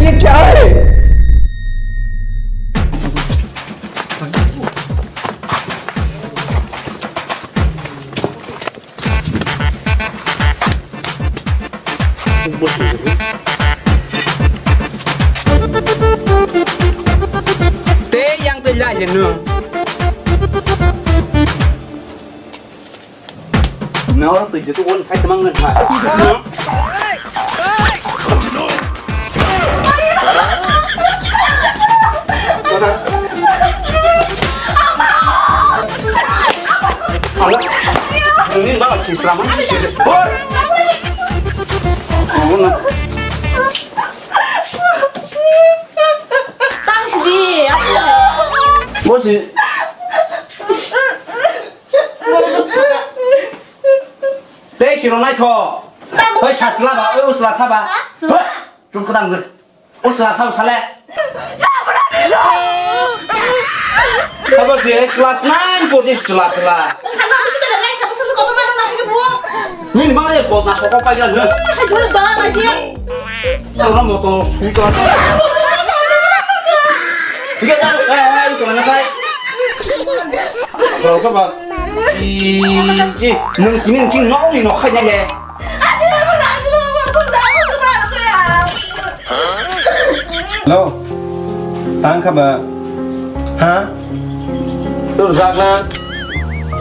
ये क्या है Tế yang tên lại hiện nương nó từ từ tôi uống khách mang ngân hàng ini bawa ci selama ini sih bor 당신이 뭐지 때 싫어 나이 더 왜 샷슬라 봐 옷슬라 사봐 좀 그다음 그 옷슬라 사고 살래 사봐지 클래스 9 보디스 클래스라 kamu harus sudah naik kamu satu kota mana lagi bu ini mana ya kok masuk kok pagi lagi boleh banget lagi orang motor suka 이게 따로 이거 하나 사이 그거 봐 이지 능 기능 지금 나오니 너 하냐 얘 alo tang khắp à hả tôi được giặc nè